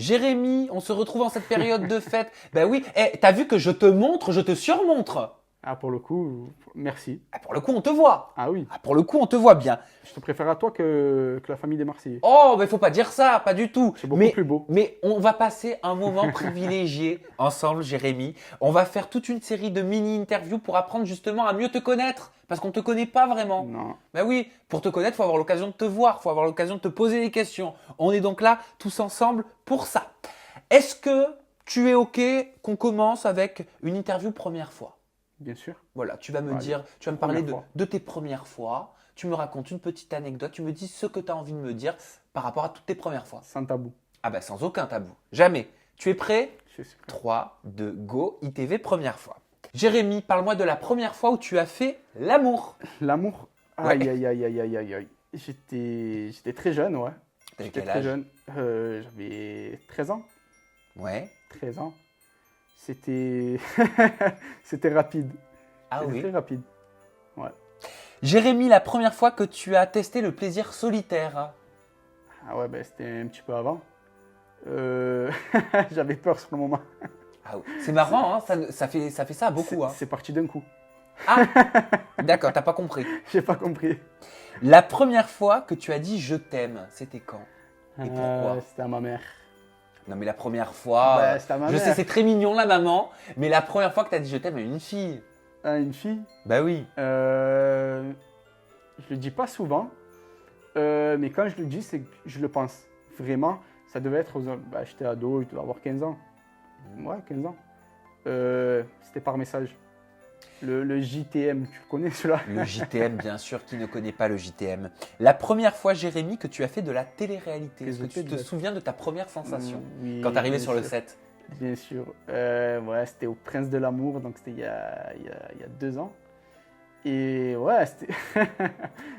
Jérémy, on se retrouve en cette période de fête. Ben oui, t'as vu que je te montre, je te surmontre. Ah, pour le coup, merci. Ah, pour le coup, on te voit. Ah oui, Ah, pour le coup, on te voit bien. je te préfère à toi que la famille des Marseillais. Oh, mais faut pas dire ça, pas du tout. C'est beaucoup plus beau. Mais on va passer un moment privilégié ensemble, Jérémy. On va faire toute une série de mini-interviews pour apprendre justement à mieux te connaître. Parce qu'on ne te connaît pas vraiment. Non. Ben oui, pour te connaître, il faut avoir l'occasion de te voir, il faut avoir l'occasion de te poser des questions. On est donc là, tous ensemble, pour ça. Est-ce que tu es OK qu'on commence avec une interview première fois? Bien sûr. Voilà, tu vas me Allez, dire, tu vas me parler première fois. de tes premières fois. Tu me racontes une petite anecdote, tu me dis ce que tu as envie de me dire par rapport à toutes tes premières fois. Sans tabou. Ah bah sans aucun tabou, jamais. Tu es prêt? Je suis prêt. 3, 2, go, ITV, première fois. Jérémy, parle-moi de la première fois où tu as fait l'amour. L'amour. Ouais. Aïe, aïe, aïe, aïe, aïe, aïe, aïe. J'étais très jeune, ouais. T'avais J'étais quel très âge? jeune. J'avais 13 ans. Ouais. 13 ans. C'était c'était rapide. Ah C'était oui. très rapide. Jérémy, la première fois que tu as testé le plaisir solitaire. Ah ouais, ben c'était un petit peu avant. J'avais peur sur le moment. Ah oui. C'est marrant, hein, ça fait ça beaucoup. Hein. C'est parti d'un coup. Ah, d'accord, t'as pas compris. J'ai pas compris. La première fois que tu as dit je t'aime, c'était quand? Et pourquoi? C'était à ma mère. Non mais la première fois, Bah, c'était à ma je sais mère. c'est très mignon la maman, mais la première fois que tu as dit je t'aime à une fille. Ah, une fille. Bah oui. Je le dis pas souvent, mais quand je le dis, c'est que je le pense. Vraiment, ça devait être bah, j'étais ado, je devais avoir 15 ans. Ouais, 15 ans. C'était par message. Le JTM, tu le connais celui-là? Le JTM, bien sûr, qui ne connaît pas le JTM. La première fois, Jérémy, que tu as fait de la télé-réalité, est-ce que tu te souviens de ta première sensation Oui, quand tu arrivé bien sur le sûr. set? Bien sûr. Ouais, c'était au Prince de l'Amour, donc c'était il y a 2 ans. Et ouais,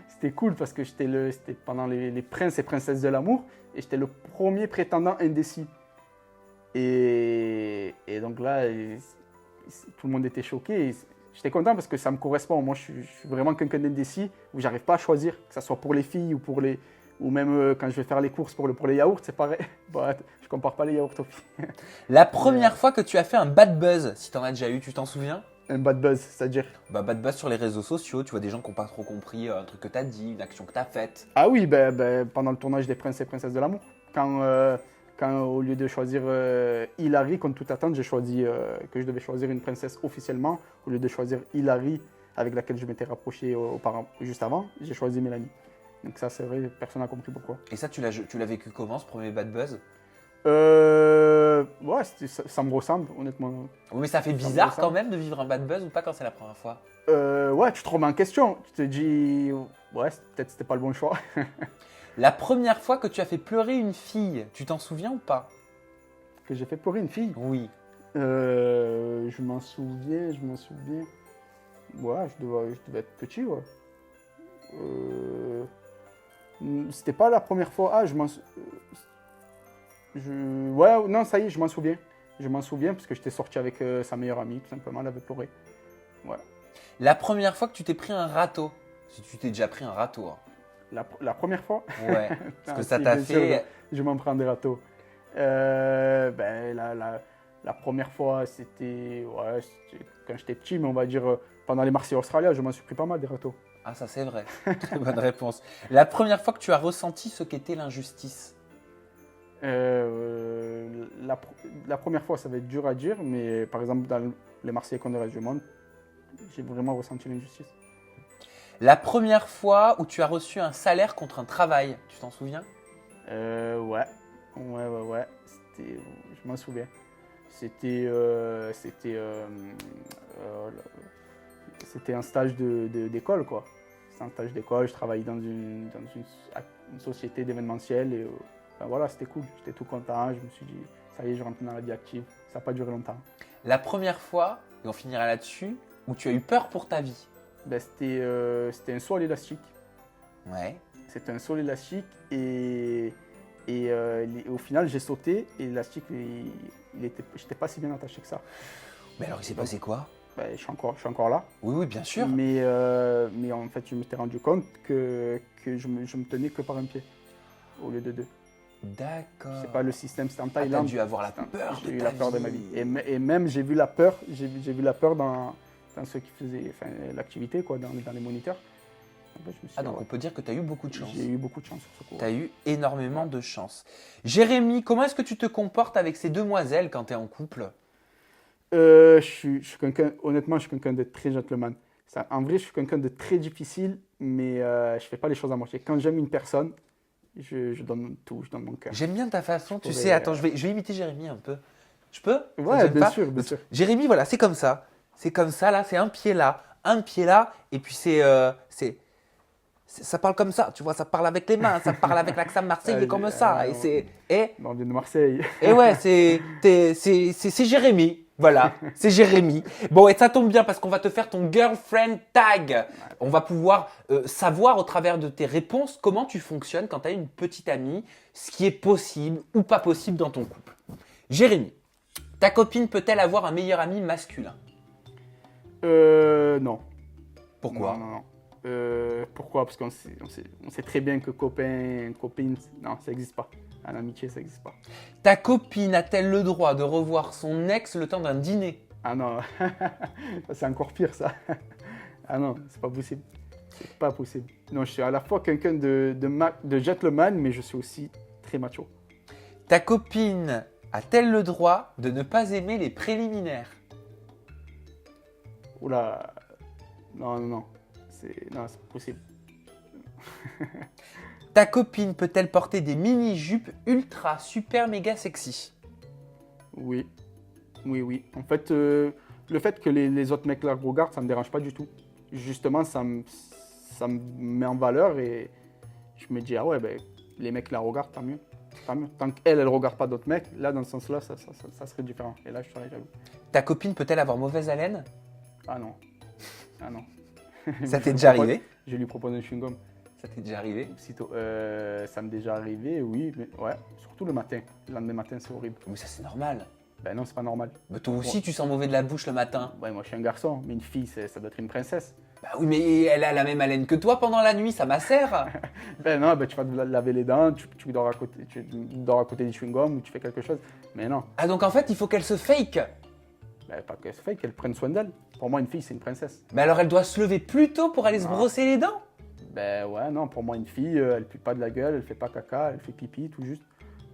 c'était cool parce que c'était pendant les princes et princesses de l'amour et j'étais le premier prétendant indécis. Et donc là, tout le monde était choqué. Et j'étais content parce que ça me correspond. Moi, je suis vraiment quelqu'un d'indécis où j'arrive pas à choisir, que ce soit pour les filles ou même quand je vais faire les courses pour les yaourts, c'est pareil. Bah, je compare pas les yaourts aux filles. La première fois que tu as fait un bad buzz, si tu en as déjà eu, tu t'en souviens? Un bad buzz, c'est-à-dire. Bah, bad buzz sur les réseaux sociaux, tu vois des gens qui n'ont pas trop compris un truc que tu as dit, une action que tu as faite. Ah oui, pendant le tournage des Princes et Princesses de l'amour. Quand au lieu de choisir Hilary, contre toute attente, j'ai choisi que je devais choisir une princesse officiellement. Au lieu de choisir Hilary, avec laquelle je m'étais rapproché juste avant, j'ai choisi Mélanie. Donc ça, c'est vrai, personne n'a compris pourquoi. Et ça, tu l'as vécu comment, ce premier bad buzz? Ouais, ça me ressemble, honnêtement. Oui, mais ça fait Ça me bizarre ressemble. quand même de vivre un bad buzz ou pas quand c'est la première fois? Ouais, tu te remets en question. Tu te dis, ouais, peut-être c'était pas le bon choix. La première fois que tu as fait pleurer une fille, tu t'en souviens ou pas? Que j'ai fait pleurer une fille. Oui. Je m'en souviens. Ouais, je devais être petit, ouais. C'était pas la première fois. Ah, ouais, non, ça y est, je m'en souviens. Je m'en souviens parce que j'étais sorti avec sa meilleure amie, tout simplement, elle avait pleuré. Ouais. La première fois que tu t'es pris un râteau, si tu t'es déjà pris un râteau. Hein. La première fois. Ouais. Parce que Ah, ça si, t'a bien sûr, fait. je m'en prends des râteaux. La première fois, c'était quand j'étais petit, mais on va dire pendant les Marseillais Australia, je m'en suis pris pas mal des râteaux. Ah, ça c'est vrai. Très bonne réponse. La première fois que tu as ressenti ce qu'était l'injustice. La première fois, ça va être dur à dire, mais par exemple, dans les Marseillais contre le reste du monde, j'ai vraiment ressenti l'injustice. La première fois où tu as reçu un salaire contre un travail, tu t'en souviens? Ouais. Je m'en souviens. C'était un stage d'école, quoi. C'était un stage d'école, je travaillais dans une société d'événementiel et enfin, voilà, c'était cool. J'étais tout content, je me suis dit, ça y est, je rentre dans la vie active. Ça n'a pas duré longtemps. La première fois, et on finira là-dessus, où tu as eu peur pour ta vie. C'était un saut à l'élastique. Ouais. C'était un saut à l'élastique et au final, j'ai sauté et l'élastique, j'étais pas si bien attaché que ça. Mais alors il s'est passé quoi? Je suis encore là. Oui, oui, bien sûr. Mais en fait, je m'étais rendu compte que je me tenais que par un pied au lieu de deux. D'accord. C'est pas le système, c'était en Ah, t'as Thaïlande. dû avoir la peur J'ai de eu ta la peur de ma vie. vie. Et même, j'ai vu la peur, j'ai vu la peur dans ceux qui faisaient l'activité, quoi, dans les moniteurs. Après, je me suis Ah, dit, donc ouais, on peut dire que tu as eu beaucoup de chance. j'ai eu beaucoup de chance sur ce coup. Tu as eu énormément de chance. Jérémy, comment est-ce que tu te comportes avec ces demoiselles quand tu es en couple? Je suis quelqu'un, honnêtement, je suis quelqu'un de très gentleman. En vrai, je suis quelqu'un de très difficile, mais je fais pas les choses à moitié. Quand j'aime une personne, je donne tout, je donne mon cœur. J'aime bien ta façon, tu pourrais, sais. Attends, je vais imiter Jérémy un peu. Je peux? Ça te Ouais, gêne bien pas sûr, bien sûr. Jérémy, voilà, c'est comme ça. C'est comme ça, là, c'est un pied là, et puis ça parle comme ça, tu vois, ça parle avec les mains, ça parle avec l'accent marseillais comme ça. On vient de Marseille. Et ouais, c'est Jérémy. Voilà, c'est Jérémy. Bon, et ça tombe bien parce qu'on va te faire ton girlfriend tag. On va pouvoir savoir au travers de tes réponses comment tu fonctionnes quand tu as une petite amie, ce qui est possible ou pas possible dans ton couple. Jérémy, ta copine peut-elle avoir un meilleur ami masculin? Non. Pourquoi? Non, non, non. Pourquoi? Parce on sait très bien que copain, copine, non, ça n'existe pas. En amitié, ça n'existe pas. Ta copine a-t-elle le droit de revoir son ex le temps d'un dîner? Ah non, c'est encore pire ça. Ah non, c'est pas possible. C'est pas possible. Non, je suis à la fois quelqu'un de gentleman, mais je suis aussi très macho. Ta copine a-t-elle le droit de ne pas aimer les préliminaires? Oula, non, non, non. Non, c'est pas possible. Ta copine peut-elle porter des mini-jupes ultra super méga sexy? Oui, oui, oui. En fait, le fait que les autres mecs la regardent, ça me dérange pas du tout. Justement, ça me met en valeur et je me dis, ah ouais, ben, les mecs la regardent, tant mieux. Tant mieux. Tant qu'elle, elle regarde pas d'autres mecs, là, dans ce sens-là, ça serait différent. Et là, je serais jaloux. Ta copine peut-elle avoir mauvaise haleine? Ah non. Ah non. Ça t'est déjà arrivé? Je lui propose un chewing-gum. Ça t'est déjà arrivé? Aussitôt, ça m'est déjà arrivé, oui, mais ouais, surtout le matin. Le lendemain matin, c'est horrible. Mais ça, c'est normal. Ben non, c'est pas normal. Mais toi aussi, tu sens mauvais de la bouche le matin. Ouais, moi, je suis un garçon, mais une fille, ça doit être une princesse. Bah oui, mais elle a la même haleine que toi pendant la nuit, ça macère. Ben non, ben tu vas te laver les dents, tu dors à côté du chewing-gum ou tu fais quelque chose. Mais non, Ah, donc en fait, il faut qu'elle se fake. ben, pas que ça fait qu'elle prenne soin d'elle. Pour moi, une fille, c'est une princesse. Mais alors, elle doit se lever plus tôt pour aller se Ah. brosser les dents? Ben ouais, non, pour moi, une fille, elle pue pas de la gueule, elle fait pas caca, elle fait pipi, tout juste.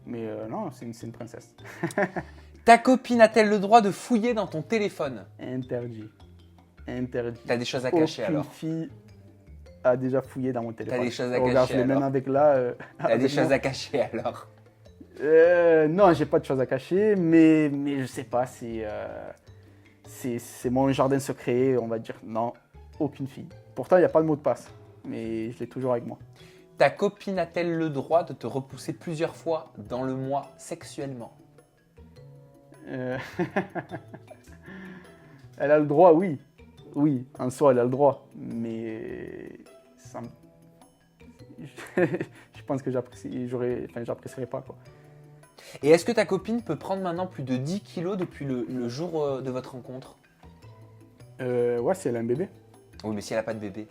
Mais non, c'est une princesse. Ta copine a-t-elle le droit de fouiller dans ton téléphone? Interdit. Interdit. T'as des choses à cacher Aucune alors? fille a déjà fouillé dans mon téléphone. des choses à Regarde, cacher, je l'ai même alors. avec là. T'as des avec choses moi. à cacher alors? Non, j'ai pas de choses à cacher, mais je sais pas si c'est mon jardin secret, on va dire non, aucune fille. Pourtant, il n'y a pas de mot de passe, mais je l'ai toujours avec moi. Ta copine a-t-elle le droit de te repousser plusieurs fois dans le mois sexuellement? Euh, Elle a le droit, oui. Oui, en soi, elle a le droit, mais ça me- je pense que j'apprécierais pas, quoi. Et est-ce que ta copine peut prendre maintenant plus de 10 kilos depuis le jour de votre rencontre? Ouais, si elle a un bébé. Oui, mais si elle n'a pas de bébé.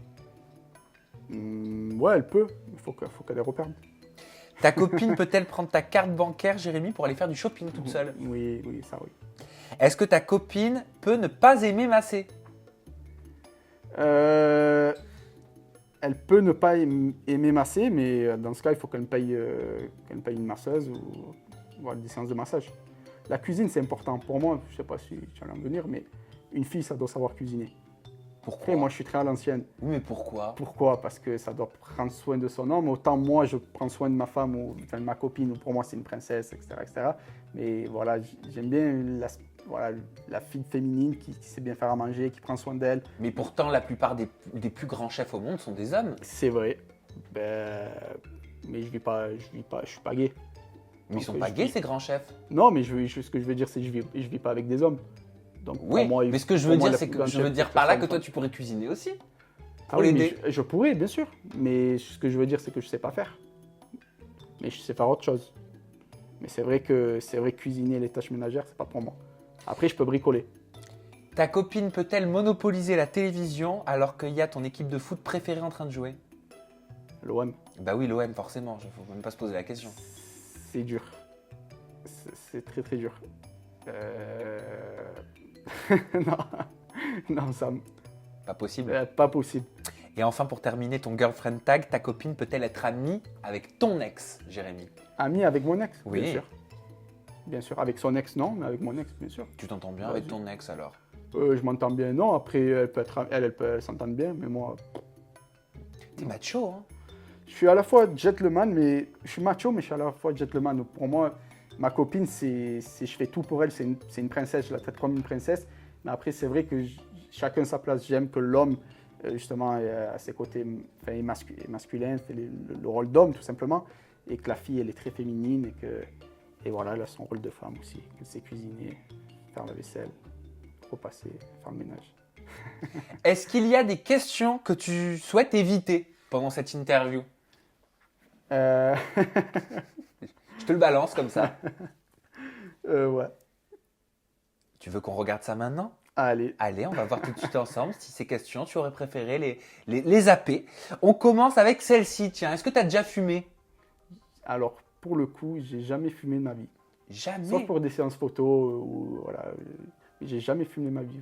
Ouais, elle peut. Il faut qu'elle les reperde. Ta copine peut-elle prendre ta carte bancaire, Jérémy, pour aller faire du shopping toute seule? Oui, oui, ça oui. Est-ce que ta copine peut ne pas aimer masser? Elle peut ne pas aimer masser, mais dans ce cas, il faut qu'elle paye une masseuse ou voilà, des séances de massage. La cuisine, c'est important. Pour moi, je ne sais pas si tu vas en venir, mais une fille, ça doit savoir cuisiner. Pourquoi? Après, moi, je suis très à l'ancienne. Oui, mais pourquoi? Pourquoi? Parce que ça doit prendre soin de son homme. Autant moi, je prends soin de ma femme ou enfin, de ma copine, ou pour moi, c'est une princesse, etc., etc. Mais voilà, j'aime bien la fille féminine qui sait bien faire à manger, qui prend soin d'elle. Mais pourtant, la plupart des plus grands chefs au monde sont des hommes. C'est vrai. Mais je suis pas gay. Mais ils Donc, sont pas gays, ces grands chefs. Non, mais ce que je veux dire, c'est que je vis pas avec des hommes. Donc, Oui, pour moi, mais ce que je pour veux moi, dire, la c'est plus que grande je veux chef, dire c'est par là une que toi, femme. tu pourrais cuisiner aussi. Ah Pour oui, mais l'aider. je pourrais, bien sûr. Mais ce que je veux dire, c'est que je sais pas faire. Mais je sais faire autre chose. Mais c'est vrai que cuisiner les tâches ménagères, c'est pas pour moi. Après, je peux bricoler. Ta copine peut-elle monopoliser la télévision alors qu'il y a ton équipe de foot préférée en train de jouer? L'OM. Bah oui, l'OM, forcément. Il ne faut même pas se poser la question. C'est dur. C'est très très dur. Non, non, Sam, Pas possible. pas possible. Et enfin, pour terminer, ton girlfriend tag, ta copine peut-elle être amie avec ton ex, Jérémy? Ami avec mon ex, Oui. bien sûr. Bien sûr, avec son ex, non, mais avec mon ex, bien sûr. Tu t'entends bien Vas-y. avec ton ex alors? Je m'entends bien, non. Après, elle peut s'entendre bien, mais moi, T'es macho, hein? je suis à la fois gentleman, mais je suis macho, mais je suis à la fois gentleman. Donc, pour moi, ma copine, je fais tout pour elle. C'est une princesse, je la traite comme une princesse. Mais après, c'est vrai que chacun sa place. J'aime que l'homme, justement, à ses côtés, enfin, est masculin, fait le rôle d'homme, tout simplement. Et que la fille, elle est très féminine. Et voilà, elle a son rôle de femme aussi. Elle sait cuisiner, faire la vaisselle, repasser, faire le ménage. Est-ce qu'il y a des questions que tu souhaites éviter pendant cette interview? Euh, Je te le balance comme ça. ouais. Tu veux qu'on regarde ça maintenant? Allez. Allez, on va voir tout de suite ensemble si ces questions, tu aurais préféré les zapper. On commence avec celle-ci, tiens. Est-ce que tu as déjà fumé? Alors, pour le coup, j'ai jamais fumé de ma vie. Jamais. Sauf pour des séances photo ou voilà. J'ai jamais fumé de ma vie.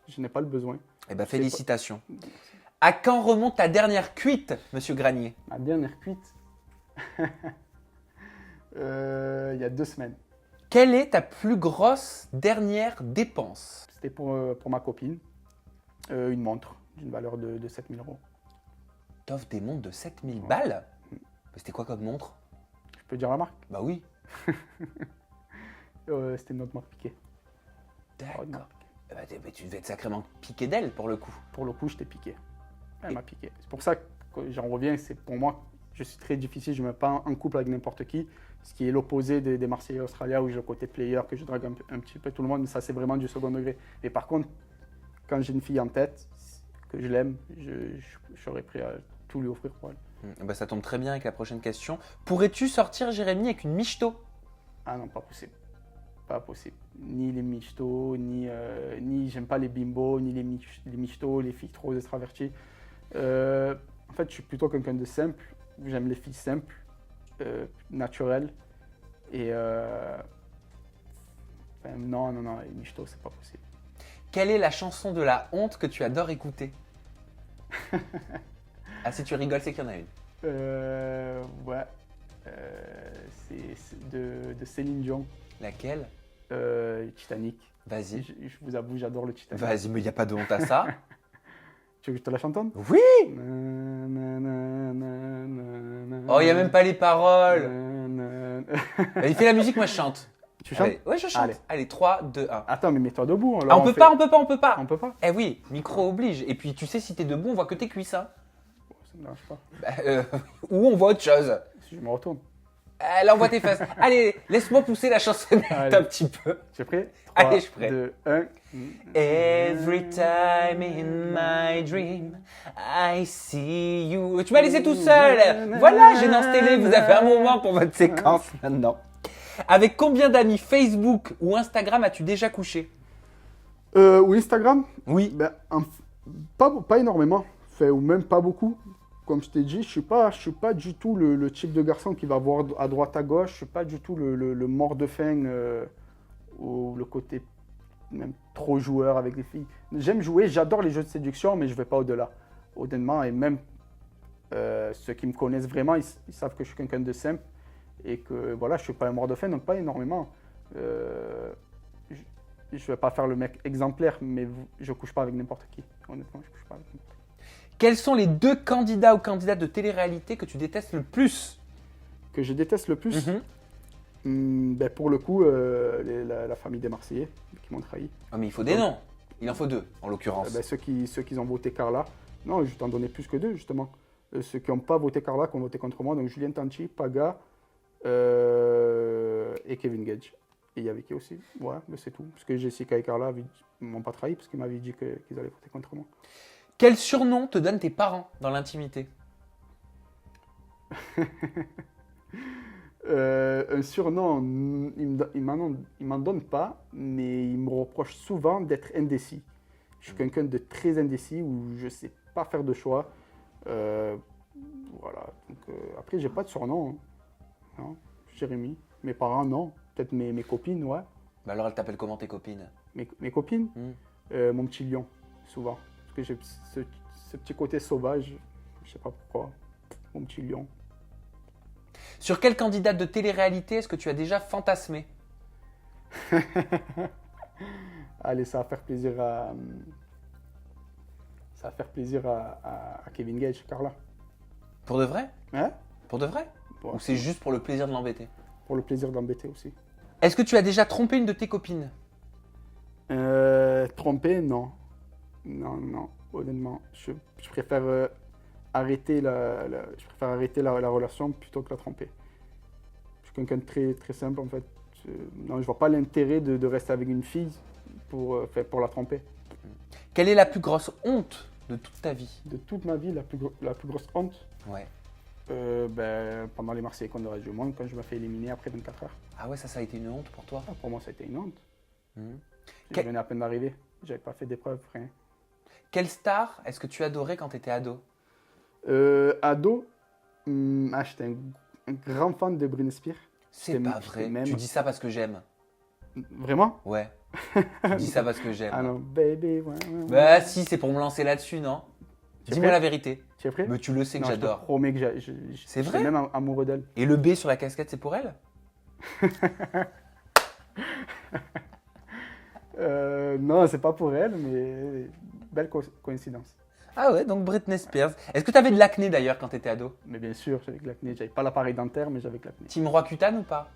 Je n'ai pas le besoin. Eh ben, félicitations. À quand remonte ta dernière cuite, monsieur Granier? Ma dernière cuite, il y a 2 semaines. Quelle est ta plus grosse dernière dépense? C'était pour ma copine. Une montre d'une valeur de 7 000 €. T'offres des montres de 7000 balles? C'était quoi comme montre? Je peux dire la marque? Bah oui. C'était une autre marque Piqué. D'accord. Eh ben, tu devais être sacrément piqué d'elle pour le coup. Pour le coup, je t'ai piqué. Elle m'a piqué. C'est pour ça que j'en reviens. C'est pour moi, je suis très difficile. Je ne me mets pas en couple avec n'importe qui. Ce qui est l'opposé des Marseillais australiens où j'ai le côté player, que je drague un petit peu tout le monde. Mais ça, c'est vraiment du second degré. Et par contre, quand j'ai une fille en tête, que je l'aime, je serais prêt à tout lui offrir pour elle. Bah, ça tombe très bien avec la prochaine question. Pourrais-tu sortir, Jérémy, avec une michto? Ah non, pas possible. Pas possible. Ni les michtos, ni j'aime pas les bimbos, ni les michtos, les filles trop extraverties. En fait, je suis plutôt quelqu'un de simple. J'aime les filles simples, naturelles. Et non, les michtos, c'est pas possible. Quelle est la chanson de la honte que tu adores écouter? Ah, si tu rigoles, c'est qu'il y en a une. Ouais. C'est de Céline Dion. Laquelle? Titanic. Vas-y. Je vous avoue, j'adore le Titanic. Vas-y, mais il n'y a pas de honte à ça. Tu veux que je te la chante? Oui! Oh, il n'y a même pas les paroles. Allez, fais la musique, moi je chante. Tu chantes? Allez, ouais, je chante. Allez, 3, 2, 1. Attends, mais mets-toi debout. Ah, on peut pas. On peut pas? Eh oui, micro oblige. Et puis, tu sais, si t'es debout, on voit que tes cuisses. Hein. Ça me dérange pas. Ou on voit autre chose. Si je me retourne. Là, on voit tes fesses. Allez, laisse-moi pousser la chansonnette Allez. un petit peu. Tu es prêt? Allez, je suis prêt. 2, 1. Every time in my dream, I see you. Tu m'as laissé tout seul. Voilà, Gênance Télé, vous avez un moment pour votre séquence maintenant. Avec combien d'amis Facebook ou Instagram as-tu déjà couché? Ou Instagram? Oui. Ben, pas énormément. Enfin, ou même pas beaucoup. Comme je t'ai dit, je suis pas du tout le type de garçon qui va voir à droite à gauche. Je suis pas du tout le mort de faim ou le côté même trop joueur avec les filles. J'aime jouer, j'adore les jeux de séduction, mais je vais pas au-delà. Honnêtement, et même ceux qui me connaissent vraiment, ils savent que je suis quelqu'un de simple et que voilà, je suis pas un mort de faim, donc pas énormément. Je vais pas faire le mec exemplaire, mais je couche pas avec n'importe qui. Honnêtement, je couche pas avec n'importe qui. Quels sont les 2 candidats ou candidates de télé-réalité que tu détestes le plus? Que je déteste le plus? Ben pour le coup, la famille des Marseillais qui m'ont trahi. Oh, mais il faut des noms. Il en faut 2, en l'occurrence. Ben ceux qui ont voté Carla. Non, je t'en donnais plus que 2, justement. Ceux qui n'ont pas voté Carla, qui ont voté contre moi. Donc Julien Tanti, Paga et Kevin Gage. Et il y avait qui aussi? Ouais, ben c'est tout. Parce que Jessica et Carla ne m'ont pas trahi parce qu'ils m'avaient dit qu'ils allaient voter contre moi. Quel surnom te donnent tes parents dans l'intimité? Un surnom, ils m'en donnent pas, mais ils me reprochent souvent d'être indécis. Je suis quelqu'un de très indécis où je sais pas faire de choix. Voilà. Donc, après, j'ai pas de surnom. Hein. Non, Jérémy. Mes parents, non. Peut-être mes copines, ouais. Bah alors, elles t'appellent comment tes copines? Mes copines, mon petit lion, souvent. Parce que j'ai ce petit côté sauvage, je sais pas pourquoi. Mon petit lion. Sur quelle candidate de télé-réalité est-ce que tu as déjà fantasmé? Allez, ça va faire plaisir à. Ça va faire plaisir à Kevin Gage, Carla. Pour de vrai? Hein? Pour de vrai? Bon, Ou c'est juste pour le plaisir de l'embêter? pour le plaisir d'embêter aussi. Est-ce que tu as déjà trompé une de tes copines? Tromper, non. Non, honnêtement. Je préfère arrêter je préfère arrêter la relation plutôt que la tromper. Je suis quelqu'un de très, très simple en fait. Non, je vois pas l'intérêt de rester avec une fille pour la tromper. Quelle est la plus grosse honte de toute ta vie? De toute ma vie, la plus grosse honte, Ouais. pendant les Marseillais contre le reste du monde, quand je me fais éliminer après 24 heures. Ah ouais, ça a été une honte pour toi? Ah, pour moi, ça a été une honte. Mhm. Je venais à peine d'arriver. J'avais pas fait d'épreuve, rien. Quelle star est-ce que tu adorais quand tu étais ado? Ado, j'étais un grand fan de Britney Spears. C'est J'étais- pas j'étais vrai. même- Tu dis ça parce que j'aime. Vraiment? Ouais. Tu dis ça parce que j'aime. Ah non, baby, ouais. Bah si, c'est pour me lancer là-dessus, non? Tu es Dis-moi prêt? la vérité. Tu es prêt? Mais tu le sais que Non, je te j'adore. promets que C'est j'étais vrai? même amoureux d'elle. Et le B sur la casquette, c'est pour elle? Non, c'est pas pour elle, mais belle coïncidence. Ah ouais, donc Britney Spears. Est-ce que tu avais de l'acné d'ailleurs quand tu étais ado? Mais bien sûr, j'avais de l'acné. J'avais pas l'appareil dentaire, mais j'avais de l'acné. Team Roaccutane ou pas?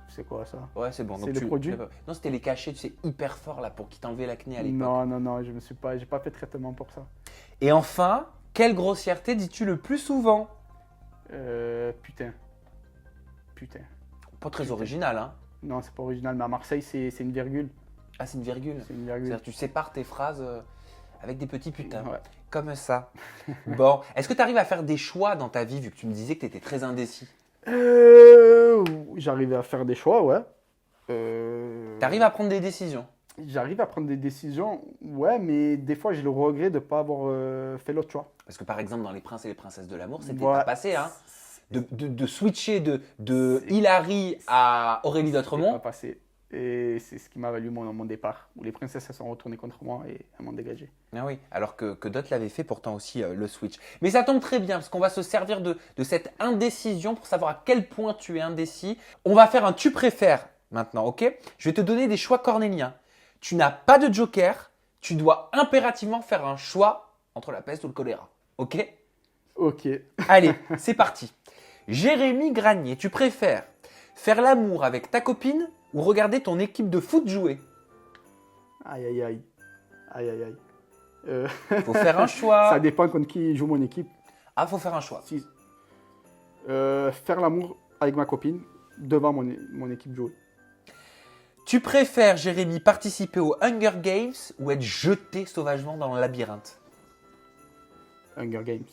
C'est quoi ça? Ouais, c'est bon. C'est donc le produit? Non, c'était les cachets, tu sais, hyper fort là pour qui t'enlevait l'acné à l'époque. Non, j'ai pas fait de traitement pour ça. Et enfin, quelle grossièreté dis-tu le plus souvent? Putain. Pas très original, hein? Non, c'est pas original, mais à Marseille, c'est une virgule. Ah, c'est une virgule. C'est une virgule. C'est-à-dire tu sépares tes phrases avec des petits putains. Ouais. Comme ça. Bon, est-ce que tu arrives à faire des choix dans ta vie vu que tu me disais que tu étais très indécis? J'arrivais à faire des choix, ouais. Tu arrives à prendre des décisions? J'arrive à prendre des décisions, ouais, mais des fois j'ai le regret de ne pas avoir fait l'autre choix. Parce que par exemple, dans Les Princes et les Princesses de l'amour, c'était Ouais. pas passé, hein? De switcher de Hilary à Aurélie C'est pas d'Autremont. passé. Et c'est ce qui m'a valu mon départ, où les princesses se sont retournées contre moi et elles m'ont dégagé. Ah oui, alors que d'autres l'avaient fait pourtant aussi le switch. Mais ça tombe très bien parce qu'on va se servir de cette indécision pour savoir à quel point tu es indécis. On va faire un tu préfères maintenant, ok? Je vais te donner des choix cornéliens. Tu n'as pas de joker, tu dois impérativement faire un choix entre la peste ou le choléra, ok? Ok. Allez, c'est parti. Jérémy Granier, tu préfères faire l'amour avec ta copine ou regarder ton équipe de foot jouer? Aïe, aïe, aïe. Aïe, aïe, aïe. Faut faire un choix. Ça dépend contre qui joue mon équipe. Ah, faut faire un choix. Si, faire l'amour avec ma copine devant mon équipe jouer. Tu préfères, Jérémy, participer aux Hunger Games ou être jeté sauvagement dans le labyrinthe? Hunger Games.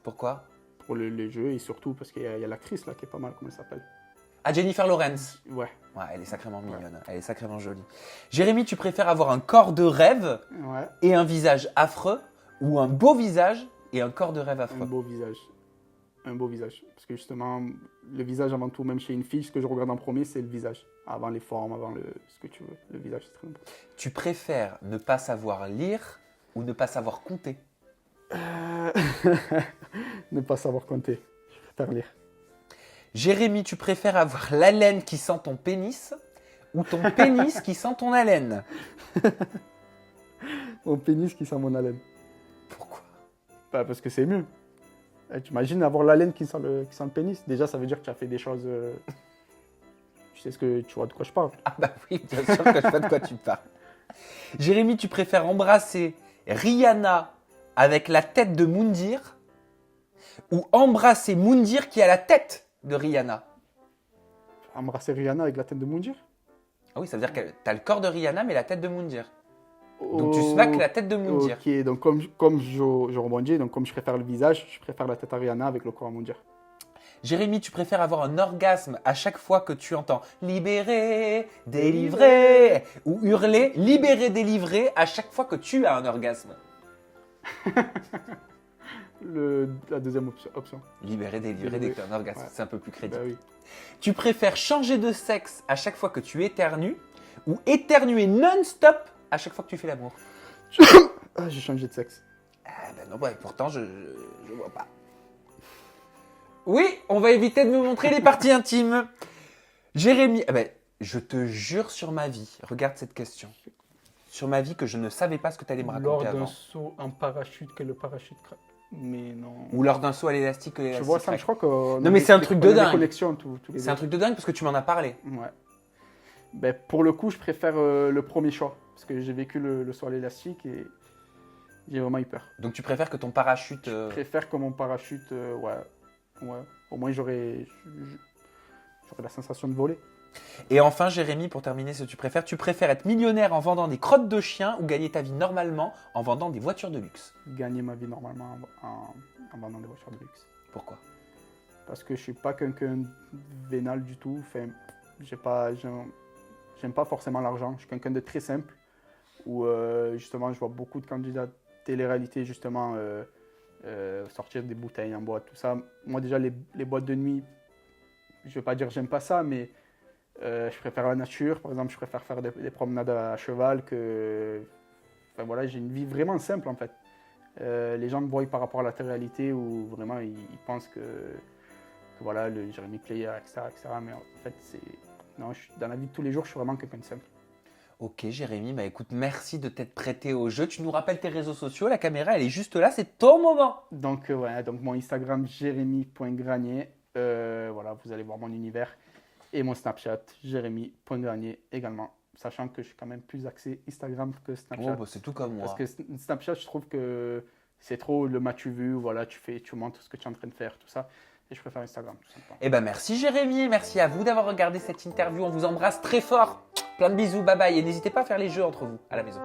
Pourquoi? Pour les jeux et surtout parce qu'il y a l'actrice là qui est pas mal, comment elle s'appelle? Ah, Jennifer Lawrence. Ouais. Ouais, elle est sacrément mignonne. Elle est sacrément jolie. Jérémy, tu préfères avoir un corps de rêve Ouais. et un visage affreux ou un beau visage et un corps de rêve Un affreux? beau visage. Un beau visage. Parce que justement, le visage avant tout, même chez une fille, ce que je regarde en premier, c'est le visage. Avant les formes, avant ce que tu veux. Le visage, c'est très important. Tu préfères ne pas savoir lire ou ne pas savoir compter? Ne pas savoir compter. Je préfère lire. Jérémy, tu préfères avoir l'haleine qui sent ton pénis ou ton pénis qui sent ton haleine? Mon pénis qui sent mon haleine. Pourquoi? Bah, parce que c'est mieux. Tu imagines avoir l'haleine qui sent le pénis. Déjà, ça veut dire que tu as fait des choses. Tu sais tu vois de quoi je parle. Ah bah oui, bien sûr que je sais de quoi tu parles. Jérémy, tu préfères embrasser Rihanna avec la tête de Moundir ou embrasser Moundir qui a la tête de Rihanna? Embrasser Rihanna avec la tête de Moundir. Ah oui, ça veut dire que t'as le corps de Rihanna mais la tête de Moundir. Donc tu smacks la tête de Moundir. Ok, donc comme je rebondis, donc comme je préfère le visage, je préfère la tête à Rihanna avec le corps à Moundir. Jérémy, tu préfères avoir un orgasme à chaque fois que tu entends libéré, délivré ou hurler libéré, délivré à chaque fois que tu as un orgasme? La deuxième option. Libérer, délivrer dès Délivrer. que tu as un orgasme, Ouais. c'est un peu plus crédible. Bah oui. Tu préfères changer de sexe à chaque fois que tu éternues ou éternuer non-stop à chaque fois que tu fais l'amour? Ah, j'ai changé de sexe. Ah ben non, ouais, pourtant je vois pas. Oui, on va éviter de me montrer les parties intimes. Jérémy, ah ben, je te jure sur ma vie, regarde cette question. Sur ma vie que je ne savais pas ce que tu allais me Lors raconter d'un avant. saut en parachute, que le parachute craque. Mais non. Ou lors d'un saut à l'élastique que Tu l'élastique vois ça, craque. je crois que. Non, mais c'est un truc de dingue. Des collections tous les C'est deux. un truc de dingue parce que tu m'en as parlé. Ouais. Ben, pour le coup, je préfère le premier choix. Parce que j'ai vécu le saut à l'élastique et j'ai vraiment eu peur. Donc tu préfères que ton parachute... Je préfère que mon parachute, ouais. Au moins, j'aurais la sensation de voler. Et enfin, Jérémy, pour terminer ce tu préfères être millionnaire en vendant des crottes de chiens ou gagner ta vie normalement en vendant des voitures de luxe? Gagner ma vie normalement en vendant des voitures de luxe. Pourquoi? Parce que je suis pas quelqu'un vénal du tout. Enfin, j'aime pas forcément l'argent. Je suis quelqu'un de très simple. Où justement, je vois beaucoup de candidats de télé-réalité justement sortir des bouteilles en boîte, tout ça. Moi déjà, les boîtes de nuit, je vais pas dire j'aime pas ça, mais je préfère la nature. Par exemple, je préfère faire des promenades à cheval que... Enfin voilà, j'ai une vie vraiment simple en fait. Les gens me voient par rapport à la télé-réalité où vraiment ils pensent que voilà, le Jérémy Player, etc., etc. Mais en fait, non, dans la vie de tous les jours, je suis vraiment quelqu'un de simple. Ok Jérémy, bah écoute, merci de t'être prêté au jeu. Tu nous rappelles tes réseaux sociaux, la caméra elle est juste là, c'est ton moment. Donc ouais, donc mon Instagram jérémy.granier, voilà, vous allez voir mon univers. Et mon Snapchat, jérémy.granier également. Sachant que je suis quand même plus axé Instagram que Snapchat. Oh bah c'est tout comme moi. Parce que Snapchat, je trouve que c'est trop le m'as-tu vu, voilà, tu montres ce que tu es en train de faire, tout ça. Et je préfère Instagram, tout simplement. Eh ben merci Jérémy, merci à vous d'avoir regardé cette interview. On vous embrasse très fort. Plein de bisous, bye bye. Et n'hésitez pas à faire les jeux entre vous à la maison.